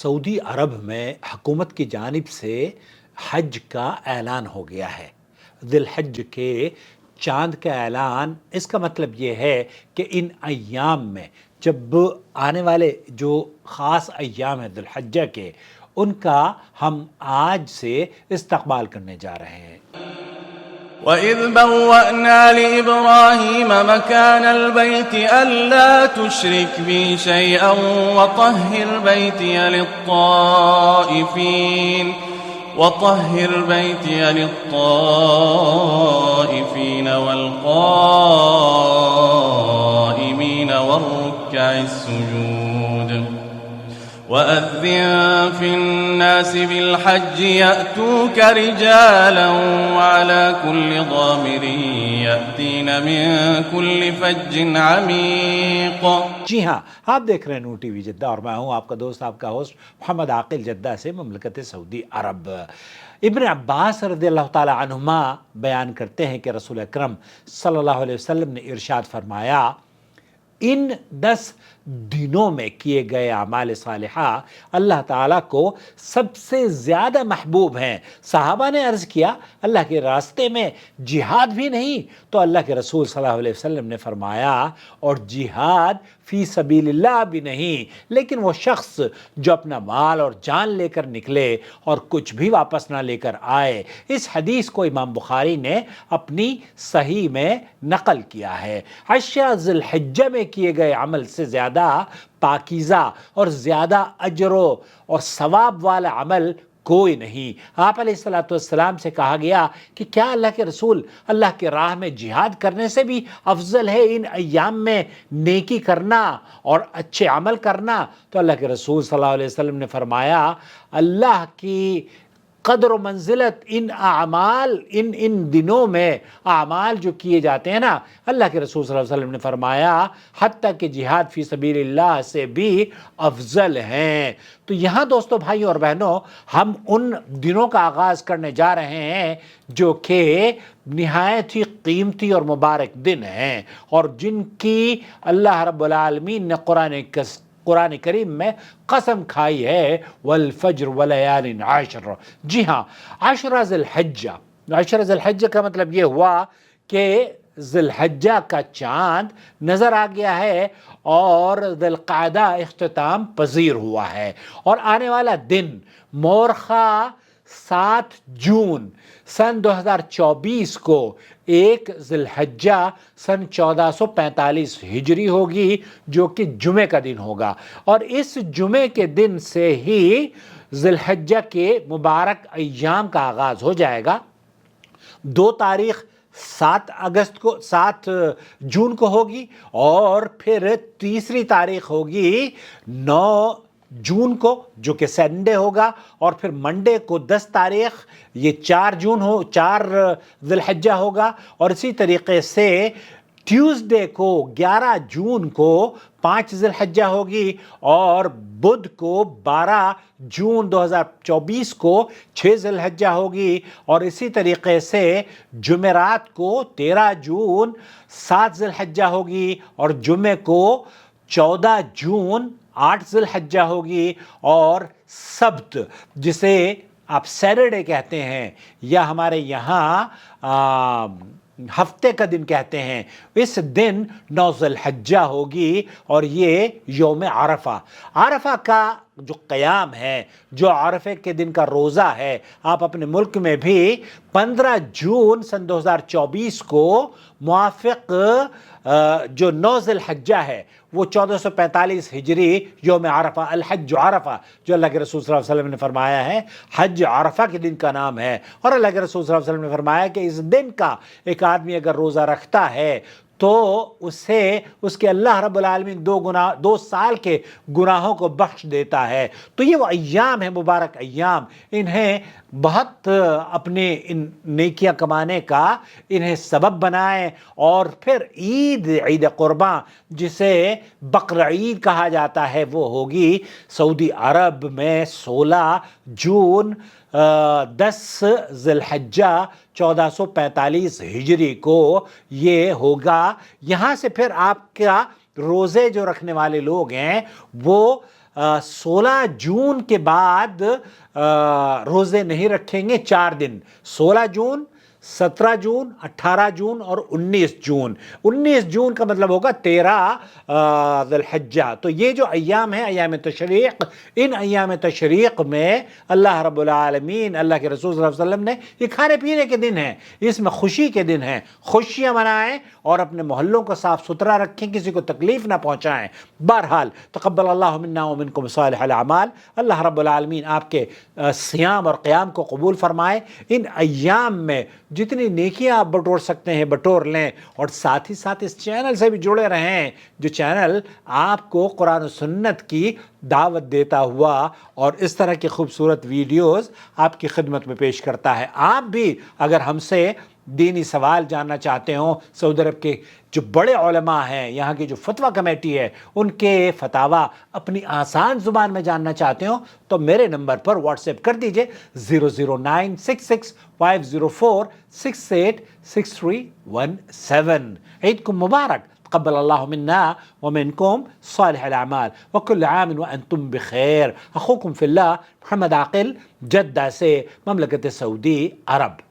سعودی عرب میں حکومت کی جانب سے حج کا اعلان ہو گیا ہے۔ ذی الحج کے چاند کا اعلان، اس کا مطلب یہ ہے کہ ان ایام میں جب آنے والے جو خاص ایام ہیں ذی الحجہ کے، ان کا ہم آج سے استقبال کرنے جا رہے ہیں۔ وَإِذْ بَوَّأْنَا لِإِبْرَاهِيمَ مَكَانَ الْبَيْتِ أَلَّا تُشْرِكْ بِي شَيْئًا وَطَهِّرْ بَيْتِيَ لِلطَّائِفِينَ وَالْقَائِمِينَ وَالرُّكَّعِ السُّجُودِ وَأَذِّن فِي النَّاسِ بِالْحَجِّ يَأْتُوكَ رِجَالًا وَعَلَى كُلِّ ضَامِرٍ يَأْتِينَ مِن كُلِّ فَجٍّ عَمِيقٍ۔ جی ہاں، آپ دیکھ رہے ہیں نور ٹی وی جدہ اور میں ہوں آپ کا دوست، آپ کا ہوسٹ محمد عاقل، جدہ سے، مملکت سعودی عرب۔ ابن عباس رضی اللہ تعالی عنہما بیان کرتے ہیں کہ رسول اکرم صلی اللہ علیہ وسلم نے ارشاد فرمایا، ان 10 دنوں میں کیے گئے اعمال صالحہ اللہ تعالیٰ کو سب سے زیادہ محبوب ہیں۔ صحابہ نے عرض کیا، اللہ کے راستے میں جہاد بھی نہیں؟ تو اللہ کے رسول صلی اللہ علیہ وسلم نے فرمایا، اور جہاد فی سبیل اللہ بھی نہیں، لیکن وہ شخص جو اپنا مال اور جان لے کر نکلے اور کچھ بھی واپس نہ لے کر آئے۔ اس حدیث کو امام بخاری نے اپنی صحیح میں نقل کیا ہے۔ 10 ذی الحجہ میں کیے گئے عمل سے زیادہ پاکیزہ اور زیادہ اجر اور ثواب والا عمل کوئی نہیں۔ آپ علیہ السلام سے کہا گیا کہ کیا اللہ کے رسول، اللہ کے راہ میں جہاد کرنے سے بھی افضل ہے ان ایام میں نیکی کرنا اور اچھے عمل کرنا؟ تو اللہ کے رسول صلی اللہ علیہ وسلم نے فرمایا، اللہ کی قدر و منزلت ان اعمال، ان دنوں میں اعمال جو کیے جاتے ہیں نا، اللہ کے رسول صلی اللہ علیہ وسلم نے فرمایا حتیٰ کہ جہاد فی سبیل اللہ سے بھی افضل ہیں۔ تو یہاں دوستو، بھائیوں اور بہنوں، ہم ان دنوں کا آغاز کرنے جا رہے ہیں جو کہ نہایت ہی قیمتی اور مبارک دن ہیں، اور جن کی اللہ رب العالمین نے قرآن کریم میں قسم کھائی ہے، والفجر ولیال عشر۔ جی ہاں، 10 ذی الحجہ۔ 10 ذی الحجہ کا مطلب یہ ہوا کہ ذی الحجہ کا چاند نظر آ گیا ہے اور ذی القعدہ اختتام پذیر ہوا ہے، اور آنے والا دن مورخہ 7 جون سن 2024 کو 1 ذی الحجہ سن 1445 ہجری ہوگی، جو کہ جمعے کا دن ہوگا، اور اس جمعے کے دن سے ہی ذی الحجہ کے مبارک ایام کا آغاز ہو جائے گا۔ 2 تاریخ 7 جون کو ہوگی، اور پھر تیسری تاریخ ہوگی 9 جون کو، جو کہ سنڈے ہوگا، اور پھر منڈے کو 10 تاریخ، یہ 4 ذی الحجہ ہوگا، اور اسی طریقے سے ٹیوزڈے کو 11 جون کو 5 ذی الحجہ ہوگی، اور بدھ کو 12 جون 2024 کو 6 ذی الحجہ ہوگی، اور اسی طریقے سے جمعرات کو 13 جون 7 ذی الحجہ ہوگی، اور جمعے کو 14 جون 8 ذی الحجہ ہوگی، اور سبت جسے آپ سیٹرڈے کہتے ہیں یا ہمارے یہاں ہفتے کا دن کہتے ہیں، اس دن 9 ذی الحجہ ہوگی، اور یہ یوم عرفہ۔ عرفہ کا جو قیام ہے، جو عرفے کے دن کا روزہ ہے، آپ اپنے ملک میں بھی 15 جون سن 2024 کو موافق جو 9 ذی الحجہ ہے، وہ 1445 ہجری یوم عرفہ، الحج عرفہ، جو اللہ کے رسول صلی اللہ علیہ وسلم نے فرمایا ہے حج عرفہ کے دن کا نام ہے، اور اللہ کے رسول صلی اللہ علیہ وسلم نے فرمایا کہ اس دن کا ایک آدمی اگر روزہ رکھتا ہے تو اسے اس کے اللہ رب العالمین 2 سال کے گناہوں کو بخش دیتا ہے۔ تو یہ وہ ایام ہیں، مبارک ایام، انہیں بہت اپنے ان نیکیاں کمانے کا انہیں سبب بنائیں، اور پھر عید قرباں جسے بقرعید کہا جاتا ہے، وہ ہوگی سعودی عرب میں 16 جون 10 ذی الحجہ 1445 ہجری کو یہ ہوگا۔ یہاں سے پھر آپ کا روزے جو رکھنے والے لوگ ہیں وہ 16 جون کے بعد روزے نہیں رکھیں گے 4 دن، 16 جون، 17 جون، 18 جون اور 19 جون۔ 19 جون کا مطلب ہوگا 13 ذی الحجہ۔ تو یہ جو ایام ہیں ایام تشریق، ان ایام تشریق میں اللہ رب العالمین، اللہ کے رسول صلی اللہ علیہ وسلم نے یہ کھانے پینے کے دن ہیں، اس میں خوشی کے دن ہیں، خوشیاں منائیں اور اپنے محلوں کو صاف ستھرا رکھیں، کسی کو تکلیف نہ پہنچائیں۔ بہرحال تقبل اللہ منا ومنکم صالح الاعمال، اللہ رب العالمین آپ کے صیام اور قیام کو قبول فرمائے۔ ان ایام میں جتنی نیکیاں آپ بٹور سکتے ہیں بٹور لیں، اور ساتھ ہی ساتھ اس چینل سے بھی جڑے رہیں، جو چینل آپ کو قرآن و سنت کی دعوت دیتا ہوا اور اس طرح کی خوبصورت ویڈیوز آپ کی خدمت میں پیش کرتا ہے۔ آپ بھی اگر ہم سے دینی سوال جاننا چاہتے ہوں، سعودی عرب کے جو بڑے علماء ہیں، یہاں کی جو فتویٰ کمیٹی ہے، ان کے فتاویٰ اپنی آسان زبان میں جاننا چاہتے ہوں تو میرے نمبر پر واٹس ایپ کر دیجئے 0096650468617۔ عیدکم مبارک، تقبل اللہ منا ومنکم صالح الاعمال وکل عام وانتم بخیر۔ اخوکم فی اللہ محمد عاقل، جدہ سے، مملکت سعودی عرب۔